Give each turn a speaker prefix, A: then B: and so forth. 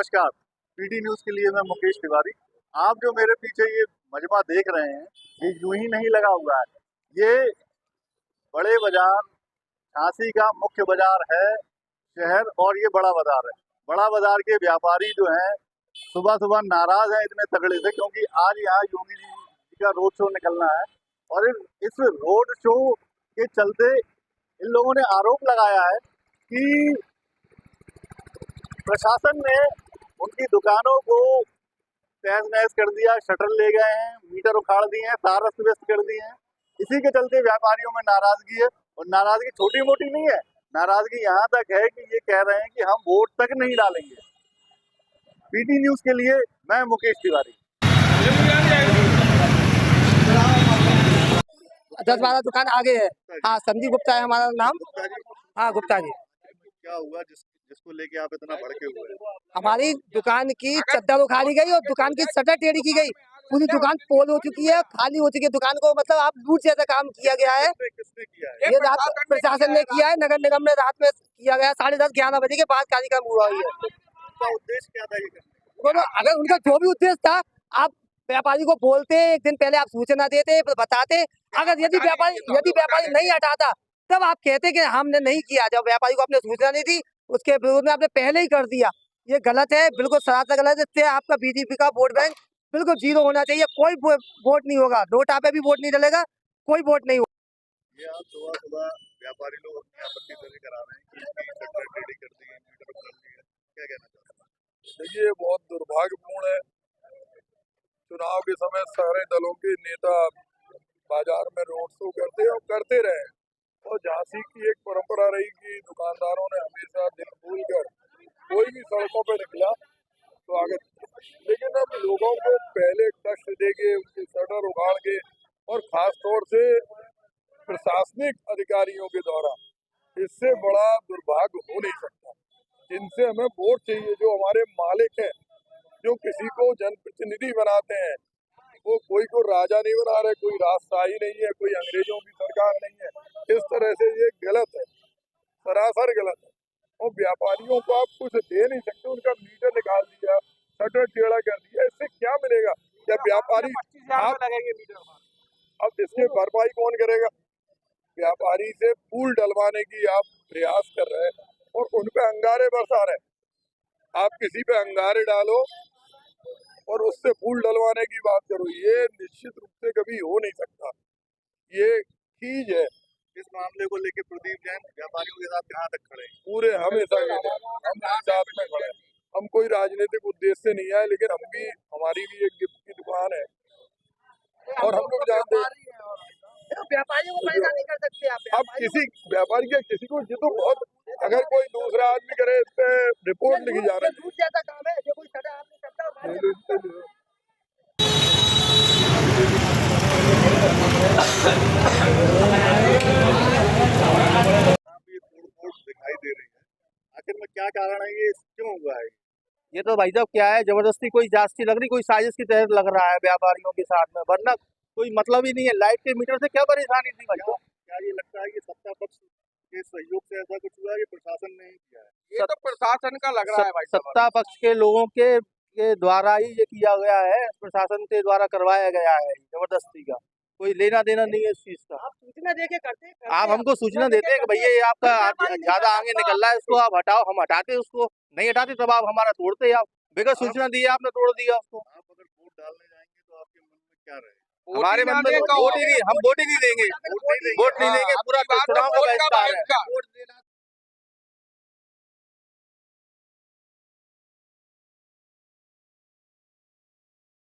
A: नमस्कार। PT news के लिए मैं मुकेश तिवारी। आप जो मेरे पीछे ये मजमा देख रहे हैं, ये यूं ही नहीं लगा हुआ है। ये बड़े बाजार झांसी का मुख्य बाजार है शहर, और ये बड़ा बाजार है। बड़ा बाजार के व्यापारी जो हैं सुबह सुबह नाराज हैं इतने तगड़े से, क्योंकि आज यहाँ योगी जी का रोड शो निकलना है। और इस रोड शो के चलते इन लोगों ने आरोप लगाया है कि प्रशासन ने उनकी दुकानों को तहस नहस कर दिया, शटर ले गए हैं, मीटर उखाड़ दिए हैं, तार अस्त व्यस्त कर दिए हैं। इसी के चलते व्यापारियों में नाराजगी है, और नाराजगी छोटी मोटी नहीं है। नाराजगी यहाँ तक है कि ये कह रहे हैं कि हम वोट तक नहीं डालेंगे। पीटी न्यूज के लिए मैं मुकेश तिवारी।
B: 10-12 दुकान आगे है। हाँ, संदीप गुप्ता है हमारा नाम।
A: गुप्ता जी,
B: हाँ, गुप्ता जी।
A: क्या हुआ जिसको लेके आप इतना भड़के हुए हैं?
B: हमारी दुकान की चद्दर उखाड़ी गई और दुकान की शटर टेढ़ी की गई। पूरी दुकान पोल हो चुकी है, खाली हो चुकी है। दुकान को मतलब आप लूट जैसा काम किया गया है।
A: किसने किया है?
B: ये रात प्रशासन ने किया है, नगर निगम ने रात में किया गया। 10:30-11 बजे के बाद कार्यक्रम हुआ है।
A: उनका उद्देश्य क्या था ये करने का?
B: बोलो, अगर उनका जो भी उद्देश्य था, आप व्यापारी को बोलते, एक दिन पहले आप सूचना देते, बताते। अगर यदि व्यापारी नहीं हटाता, तब आप कहते कि हमने नहीं किया। जब व्यापारी को आपने सूचना नहीं दी, उसके विरोध में आपने पहले ही कर दिया। ये गलत है, बिल्कुल सरासर गलत है। इससे आपका बीजेपी का वोट बैंक बिल्कुल जीरो होना चाहिए। कोई वोट नहीं होगा, नोटा पे भी वोट नहीं डलेगा, कोई वोट नहीं होगा।
A: ये आप सुबह सुबह व्यापारी लोग अपनी आपत्ति दर्ज करा रहे हैं कि इनकी शटर टेढ़ी कर दी है, मीटर उखाड़ दिया है। क्या कहना चाहते हैं?
C: देखिए, ये बहुत दुर्भाग्यपूर्ण है। चुनाव के समय सारे दलों के नेता बाजार में रोड शो करते और करते रहे, और झांसी की एक परंपरा रही कि दुकानदारों ने हमेशा दिल खोल कर कोई भी सड़कों पर निकला तो आगे। लेकिन अब लोगों को पहले कष्ट देके उनके शटर उखाड़ के, और खास तौर से प्रशासनिक अधिकारियों के द्वारा, इससे बड़ा दुर्भाग्य हो नहीं सकता। जिनसे हमें वोट चाहिए, जो हमारे मालिक हैं, जो किसी को जनप्रतिनिधि बनाते हैं, वो कोई को राजा नहीं बना रहे, कोई राजशाही नहीं है, कोई अंग्रेजों की सरकार नहीं है। इस तरह से ये गलत है, सरासर गलत है। और व्यापारियों को आप कुछ दे नहीं सकते। उनका मीटर निकाल दिया, शटर टेढ़ा कर दिया, इससे क्या मिलेगा? क्या व्यापारी आप अब इसकी भरपाई कौन करेगा? व्यापारी से पुल डलवाने की आप प्रयास कर रहे हैं और उन पे अंगारे बरसा रहे हैं। आप किसी पे अंगारे डालो और उससे पुल डलवाने की बात करो, ये निश्चित रूप से कभी हो नहीं सकता। ये चीज है।
A: इस मामले को लेकर प्रदीप जैन व्यापारियों के साथ कहाँ तक खड़े हैं?
C: पूरे हमेशा के लिए हम साथ में खड़े हैं। हम कोई राजनीतिक उद्देश्य से नहीं आए, लेकिन हमारी भी एक गिफ्ट की दुकान है, और हम लोग जानते हैं
B: व्यापारियों को पैसा नहीं कर सकते आप।
C: अब किसी व्यापारी के किसी को जितो बहुत, अगर कोई दूसरा आदमी करे, इस पे रिपोर्ट लिखी जा रही
B: झूठ जैसा काम है, जो कोई शटर आप नहीं करता।
A: दिखाई दे रही है, आखिर में क्या कारण है? ये क्यों हुआ है?
D: ये तो भाई साहब क्या है, जबरदस्ती कोई जास्ती लग रही, कोई साजिश की तहत लग रहा है व्यापारियों के साथ में, वरना कोई मतलब ही नहीं है। लाइट के मीटर से क्या परेशानी थी भाई साहब?
A: क्या ये लगता है कि सत्ता पक्ष के सहयोग से ऐसा कुछ हुआ है, कि प्रशासन ने ही किया है?
D: ये तो प्रशासन का लग रहा है भाई साहब। सत्ता पक्ष के लोगों के द्वारा ही ये किया गया है, प्रशासन के द्वारा करवाया गया है जबरदस्ती का। कोई लेना देना नहीं है इस चीज का।
B: आप सूचना देके करते
D: आप हमको सूचना देते हैं कि भैया ये आपका ज्यादा आगे निकल रहा है, इसको आप हटाओ। हम हटाते उसको, नहीं हटाते तब आप हमारा तोड़ते। आप बगैर सूचना दिए आपने तोड़ दिया उसको।
A: आप अगर वोट डालने जाएंगे तो आपके मन में क्या रहेगा?
D: हमारे मन में वोट ही नहीं, हम वोट ही नहीं देंगे, वोट नहीं देंगे। पूरा चुनाव का बहिष्कार है।